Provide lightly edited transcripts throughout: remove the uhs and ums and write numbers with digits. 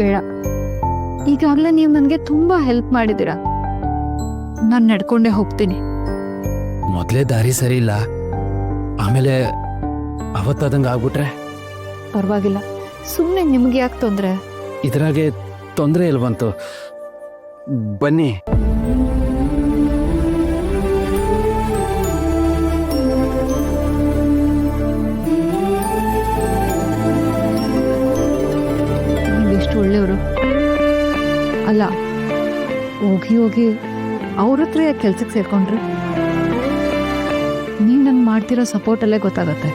ಬೇಡ. ಈಗಾಗಲೇ ನೀವು ನನಗೆ ತುಂಬಾ ಹೆಲ್ಪ್ ಮಾಡಿದ್ದೀರಾ. ನಾನು ನಡ್ಕೊಂಡೇ ಹೋಗ್ತೀನಿ. ಮೊದಲೇ ದಾರಿ ಸರಿ ಇಲ್ಲ, ಆಮೇಲೆ ಅವತ್ತಾದಂಗೆ ಆಗ್ಬಿಟ್ರೆ? ಪರವಾಗಿಲ್ಲ, ಸುಮ್ಮನೆ ನಿಮ್ಗೆ ಯಾಕೆ ತೊಂದರೆ? ಇದ್ರಾಗೆ ತೊಂದರೆ ಇಲ್ವಂತು. ಬನ್ನಿ. ನೀವೆಷ್ಟು ಒಳ್ಳೆಯವರು. ಅಲ್ಲ, ಹೋಗಿ ಹೋಗಿ ಅವ್ರ ಹತ್ರ ಯಾಕೆ ಕೆಲ್ಸಕ್ಕೆ ಸೇರ್ಕೊಂಡ್ರಿ? ನೀವು ನನ್ಗೆ ಮಾಡ್ತಿರೋ ಸಪೋರ್ಟಲ್ಲೇ ಗೊತ್ತಾಗತ್ತೆ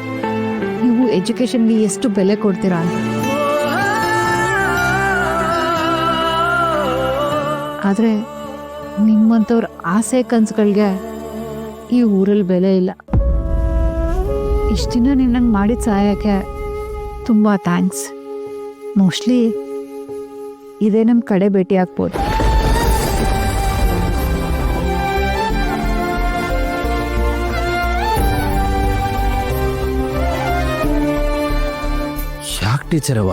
ನೀವು ಎಜುಕೇಶನ್ಗೆ ಎಷ್ಟು ಬೆಲೆ ಕೊಡ್ತೀರಾ ಅಂತ. ಆದರೆ ನಿಮ್ಮಂಥವ್ರ ಆಸೆ ಕನಸುಗಳಿಗೆ ಈ ಊರಲ್ಲಿ ಬೆಲೆ ಇಲ್ಲ. ಇಷ್ಟು ದಿನ ನೀವು ನಂಗೆ ಮಾಡಿದ ಸಹಾಯಕ್ಕೆ ತುಂಬ ಥ್ಯಾಂಕ್ಸ್. ಮೋಸ್ಟ್ಲಿ ಇದೇ ನಮ್ಮ ಕಡೆ ಭೇಟಿ ಆಗ್ಬೋದು. ಯಾಕೆ ಟೀಚರವ?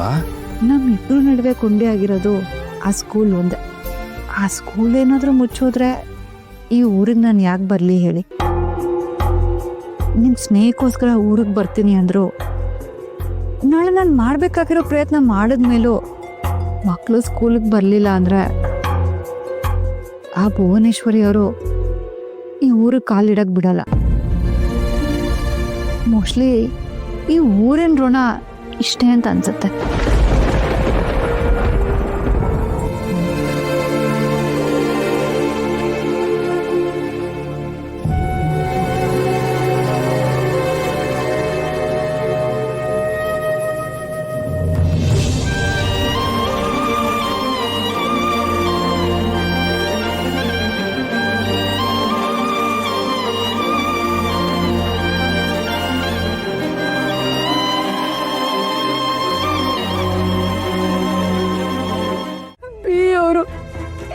ನಮ್ಮಿಬ್ಬರ ನಡುವೆ ಕೊಂಡಿ ಆಗಿರೋದು ಆ ಸ್ಕೂಲ್ ಒಂದೇ. ಆ ಸ್ಕೂಲ್ ಏನಾದರೂ ಮುಚ್ಚೋದ್ರೆ ಈ ಊರಿಗೆ ನಾನು ಯಾಕೆ ಬರಲಿ ಹೇಳಿ? ನಿನ್ನ ಸ್ನೇಹಕ್ಕೋಸ್ಕರ ಊರಿಗೆ ಬರ್ತೀನಿ ಅಂದರು. ನಾಳೆ ನಾನು ಮಾಡಬೇಕಾಗಿರೋ ಪ್ರಯತ್ನ ಮಾಡಿದ್ಮೇಲೂ ಮಕ್ಕಳು ಸ್ಕೂಲಿಗೆ ಬರಲಿಲ್ಲ ಅಂದರೆ ಆ ಭುವನೇಶ್ವರಿ ಅವರು ಈ ಊರಿಗೆ ಕಾಲಿಡಕ್ಕೆ ಬಿಡಲ್ಲ. ಮೋಸ್ಟ್ಲಿ ಈ ಊರಿನ ಋಣ ಇಷ್ಟೇ ಅಂತ ಅನ್ಸುತ್ತೆ.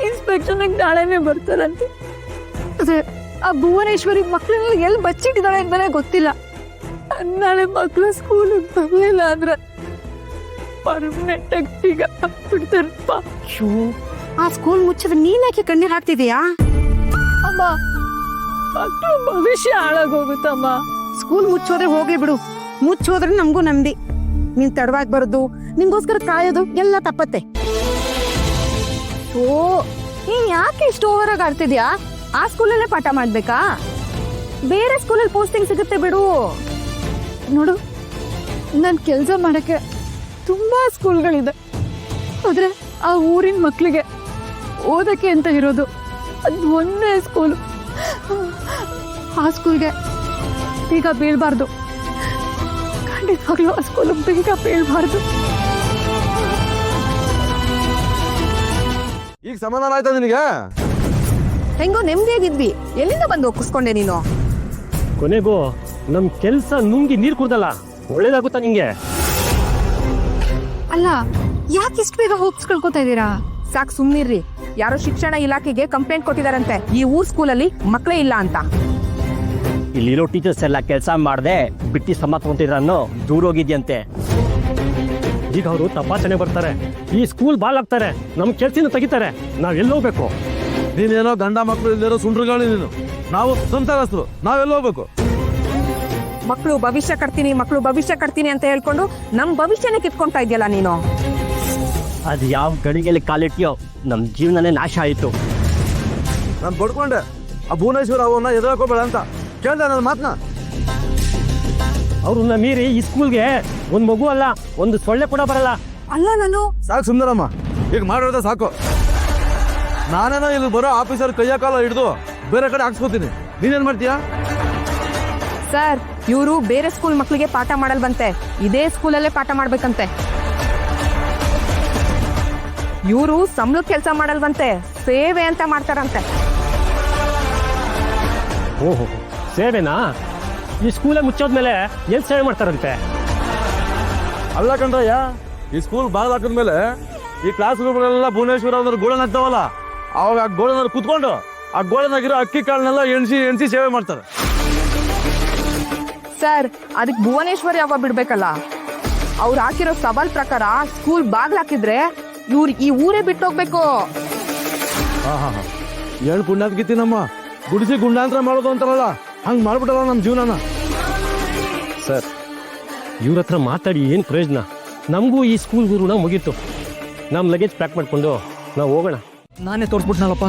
ಇನ್ಸ್ಪೆಕ್ಷನ್ಗೆ ನಾಳೆನೇ ಬರ್ತಾರಂತೆ. ಅದೇ ಆ ಭುವನೇಶ್ವರಿ ಮಕ್ಕಳನ್ನ ಎಲ್ಲಿ ಬಚ್ಚಿಟ್ಟಿದ್ದಾಳೆ ಅಂತಲೇ ಗೊತ್ತಿಲ್ಲ. ನಾಳೆ ಮಕ್ಕಳು ಸ್ಕೂಲಿಗೆ ಬರಲಿಲ್ಲ ಅಂದ್ರೆ ಪರ್ಮನೆಂಟ್ ಆಗಿ ಈಗ ಬಿಡ್ತಾರಪ್ಪ. ಆ ಸ್ಕೂಲ್ ಮುಚ್ಚಿದ್ರೆ ನೀನ್ಯಾಕೆ ಕಣ್ಣೀರ್ ಹಾಕ್ತಿದೀಯಾ? ಅಮ್ಮ, ಮಕ್ಕಳು ಭವಿಷ್ಯ ಹಾಳಾಗೋಗುತ್ತಮ್ಮ. ಸ್ಕೂಲ್ ಮುಚ್ಚೋದ್ರೆ ಹೋಗ್ಲಿ ಬಿಡು, ಮುಚ್ಚೋದ್ರೆ ನಮಗೂ ನೆಮ್ಮದಿ. ನೀನ್ ತಡವಾಗಿ ಬರೋದು, ನಿಂಗೋಸ್ಕರ ಕಾಯೋದು ಎಲ್ಲ ತಪ್ಪತ್ತೆ. ಓ, ನೀನ್ ಯಾಕೆ ಇಷ್ಟು ಓವರ್ ಆಗಿ ಆಡ್ತಿದ್ಯಾ? ಆ ಸ್ಕೂಲಲ್ಲೇ ಪಾಠ ಮಾಡ್ಬೇಕಾ? ಬೇರೆ ಸ್ಕೂಲಲ್ಲಿ ಪೋಸ್ಟಿಂಗ್ ಸಿಗುತ್ತೆ ಬಿಡು. ನೋಡು, ನಾನು ಕೆಲಸ ಮಾಡಕ್ಕೆ ತುಂಬಾ ಸ್ಕೂಲ್ಗಳಿದೆ, ಆದ್ರೆ ಆ ಊರಿನ ಮಕ್ಕಳಿಗೆ ಓದಕ್ಕೆ ಅಂತ ಇರೋದು ಅದು ಒಂದೇ ಸ್ಕೂಲು. ಆ ಸ್ಕೂಲ್ಗೆ ಬೇಗ ಬೀಳ್ಬಾರ್ದು. ಖಂಡಿತವಾಗ್ಲೂ ಆ ಸ್ಕೂಲ್ ಬೇಗ ಬೀಳ್ಬಾರ್ದು. ಈಗ ಸಮಾಧಾನ ಆಯ್ತಾ ನಿನಗೆ? ಹೆಂಗೋ ನೆಮ್ಮದಿಯಾಗಿದ್ವಿ, ಎಲ್ಲಿಂದ ಬಂದು ಒಕ್ಕಿಸ್ಕೊಂಡೆ ನೀನು? ಕೊನೆಗೂ ನಮ್ ಕೆಲ್ಸ ನುಂಗಿ ನೀರ್ ಕುಡ್ದಲ್ಲ, ಒಳ್ಳೇದಾಗುತ್ತಾ ನಿಂಗೆ? ಅಲ್ಲ, ಯಾಕೆ ಇಷ್ಟು ಬೇಗ ಹೋಪ್ಸ್ ಕಳ್ಕೊತಾ ಇದ್ದೀರಾ? ಸಾಕ್ ಸುಮ್ನಿರ್ರಿ. ಯಾರೋ ಶಿಕ್ಷಣ ಇಲಾಖೆಗೆ ಕಂಪ್ಲೇಂಟ್ ಕೊಟ್ಟಿದಾರಂತೆ ಈ ಊರ್ ಸ್ಕೂಲಲ್ಲಿ ಮಕ್ಕಳೇ ಇಲ್ಲ ಅಂತ. ಇಲ್ಲಿರೋ ಟೀಚರ್ಸ್ ಎಲ್ಲ ಕೆಲಸ ಮಾಡದೆ ಬಿಟ್ಟಿ ಸಮ ತಗೊಂತಿದ್ರನ್ನು ದೂರ ಹೋಗಿದ್ಯಂತೆ. ಈಗ ಅವರು ತಪಾಸಣೆ ಬರ್ತಾರೆ, ಈ ಸ್ಕೂಲ್ ಬಾಲ್ ಆಗ್ತಾರೆ, ನಮ್ ಕೆಲ್ಸಿನ ತೆಗಿತಾರೆ. ನಾವ್ ಎಲ್ಲಿ ಹೋಗ್ಬೇಕು? ನೀನೇನೋ ಗಂಡ ಮಕ್ಕಳು ಇಲ್ಲಿರೋ ಸುಂಡ್ರಗಾಳಿ, ನೀನು ನಾವು ಸಂತಗಸ್ತರು, ನಾವೆಲ್ಲ ಹೋಗ್ಬೇಕು? ಮಕ್ಕಳು ಭವಿಷ್ಯ ಕಟ್ತೀನಿ ಅಂತ ಹೇಳ್ಕೊಂಡು ನಮ್ ಭವಿಷ್ಯನೇ ಕಿತ್ಕೊಂತಾ ಇದೆಯಲ್ಲ ನೀನು. ಅದ್ ಯಾವ ಗಳಿಗೆಯಲ್ಲಿ ಕಾಲಿಟ್ಟಿಯೋ ನಮ್ ಜೀವನನೇ ನಾಶ ಆಯ್ತು. ನಾನು ಬಡ್ಕೊಂಡೆ ಆ ಭುವನೇಶ್ವರ ಅವನ್ನ ಎದುರಾಕೋಬೇಡ ಅಂತ ಕೇಳ್ದೆ ನನ್ನ ಮಾತನ್ನ. ಅವ್ರನ್ನ ಮೀರಿ ಈ ಸ್ಕೂಲ್ಗೆ ಒಂದ್ ಮಗು ಅಲ್ಲ, ಒಂದು ಸೊಳ್ಳೆ ಕೂಡ ಬರಲ್ಲ. ಅಲ್ಲ, ನಾನು ಸಾಕು ಸುಂದರಮ್ಮ, ಈಗ ಮಾಡಿರೋದ ಸಾಕು. ನಾನೇನೋ ಇಲ್ಲಿ ಬರೋ ಆಫೀಸರ್ ಕೈಯ ಕಾಲ ಹಿಡಿದು ಬೇರೆ ಕಡೆ ಹಾಕ್ಸ್ಕೊತೀನಿ. ನೀನೇನ್ ಮಾಡ್ತೀಯಾ? ಸರ್, ಇವರು ಬೇರೆ ಸ್ಕೂಲ್ ಮಕ್ಕಳಿಗೆ ಪಾಠ ಮಾಡಲ್ವಂತೆ, ಇದೇ ಸ್ಕೂಲಲ್ಲೇ ಪಾಠ ಮಾಡ್ಬೇಕಂತೆ. ಇವರು ಸಂಬಳ ಕೆಲಸ ಮಾಡಲ್ವಂತೆ, ಸೇವೆ ಅಂತ ಮಾಡ್ತಾರಂತೆ. ಓಹೋ, ಸೇವೆನಾ? ಈ ಸ್ಕೂಲೇ ಮುಚ್ಚೋದ್ಮೇಲೆ ಎಲ್ಲಿ ಸೇವೆ ಮಾಡ್ತಾರಂತೆ? ಅಲ್ಲ ಕಣ್ರಯ್ಯ, ಈ ಸ್ಕೂಲ್ ಬಾಗಿಲು ಹಾಕಿದ್ಮೇಲೆ ಈ ಕ್ಲಾಸ್ ರೂಮ್ಗಳೆಲ್ಲ ಭುವನೇಶ್ವರ ಅಂದ್ರೆ ಗೋಳನ್ ಹಾಕ್ತಾವಲ್ಲ, ಅವಾಗ ಆ ಗೋಳನಲ್ಲಿ ಕುತ್ಕೊಂಡು ಆ ಗೋಳನಾಗಿರೋ ಅಕ್ಕಿ ಕಾಳನ್ನೆಲ್ಲ ಎಣ್ಸಿ ಸೇವೆ ಮಾಡ್ತಾರೆ. ಸರ್, ಅದಕ್ಕೆ ಭುವನೇಶ್ವರಿ ಯಾವಾಗ ಬಿಡ್ಬೇಕಲ್ಲ. ಅವ್ರು ಹಾಕಿರೋ ಸವಾಲ್ ಪ್ರಕಾರ ಸ್ಕೂಲ್ ಬಾಗ್ಲು ಹಾಕಿದ್ರೆ ಇವ್ರು ಈ ಊರೇ ಬಿಟ್ಟೋಗ್ಬೇಕು. ಏಳು ಪುಣ್ಯಾತ್ ಗೀತಿ ನಮ್ಮ ಗುಡಿಸಿ ಗುಂಡಾಂತರ ಮಾಡೋದು ಅಂತಾರಲ್ಲ ಹಂಗ್ ಮಾಡ್ಬಿಟ್ಟಲ್ಲ ನಮ್ಮ ಜೀವನನ. ಸರ್ ಇವ್ರ ಹತ್ರ ಮಾತಾಡಿ ಏನು ಪ್ರಯೋಜನ? ನಮಗೂ ಈ ಸ್ಕೂಲ್ ಋಣ ಮುಗೀತು. ನಮ್ಮ ಲಗೇಜ್ ಪ್ಯಾಕ್ ಮಾಡ್ಕೊಂಡು ನಾವು ಹೋಗೋಣ. ನಾನೇ ತೋರ್ಸ್ಬಿಟ್ನಲ್ಲಪ್ಪ,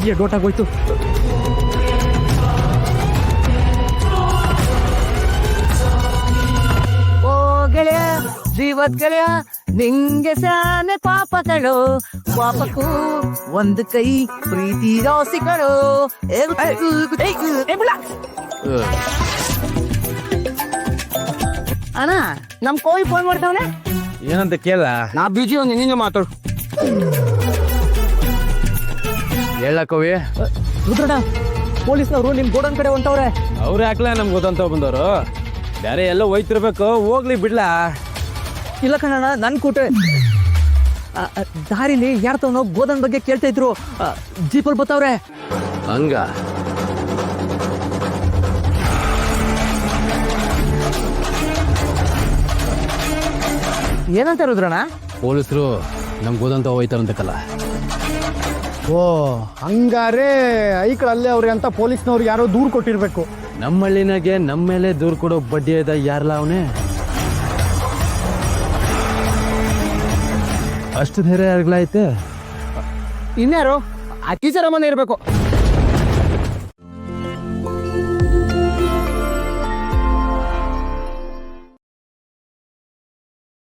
ಈ ಡೋಟಾಗೋಯ್ತು. ಓ ಗೆಳೆಯ, ಜೀವತ್ ಗೆಳೆಯ, ನಿಂಗೆ ಸ್ಯಾನೆ ಪಾಪಗಳು, ಪಾಪಕ್ಕೂ ಒಂದು ಕೈ ಪ್ರೀತಿ ರಾಸಿಗಳು. ಅಣ್ಣ ನಮ್ ಕೋವಿ ಫೋನ್ ಮಾಡ್ತಾವನೆ. ಏನಂತ ಕೇಳ? ನಾ ಬಿಜಿ ಒಂದು ನಿಂಗೆ ಮಾತಾಡು. ಹೇಳಕ್ಕವಿ ರುದ್ರಣ್ಣ, ಪೊಲೀಸ್ನವರು ನಿಮ್ ಗೋಡನ್ ಕಡೆ ಹೊಂಟವ್ರೆ. ಅವ್ರು ಯಾಕಲ ನಮ್ಗೆ ಗೊತ್ತಂತ ಬಂದವರು? ಬೇರೆ ಎಲ್ಲ ಹೋಯ್ತಿರ್ಬೇಕು, ಹೋಗ್ಲಿ ಬಿಡ್ಲಾ? ಇಲ್ಲ ಕಣಣ್ಣ, ನನ್ ಕೂಟೆ ದಾರಿಲಿ ಯಾರ್ತವನೋ ಗೋದನ್ ಬಗ್ಗೆ ಕೇಳ್ತಾ ಇದ್ರು. ಜೀಪಲ್ ಬತ್ತವ್ರೆ. ಹಂಗ ಏನಂತ ರುದ್ರಣ್ಣ? ಪೊಲೀಸರು ನಮ್ಗೆ ಓದಂತ ಹೋಯ್ತಾರಂತಕ್ಕಲ್ಲ. ಓ ಹಂಗಾರೆ ಐಕಳಲ್ಲೇ ಅವ್ರಿಗೆ ಅಂತ ಪೊಲೀಸ್ನವ್ರಿಗೆ ಯಾರೋ ದೂರು ಕೊಟ್ಟಿರ್ಬೇಕು. ನಮ್ಮ ಹಳ್ಳಿನಾಗೆ ನಮ್ಮ ಮೇಲೆ ದೂರ ಕೊಡೋ ಬಡ್ಡಿ ಇದ್ದ ಯಾರಲ್ಲ ಅವನೇ? ಅಷ್ಟು ಧೈರ್ಯ ಯಾರಿಗ್ಲೈತೆ? ಇನ್ಯಾರು? ಆ ಟೀಚರ್ ಮನೆ ಇರ್ಬೇಕು.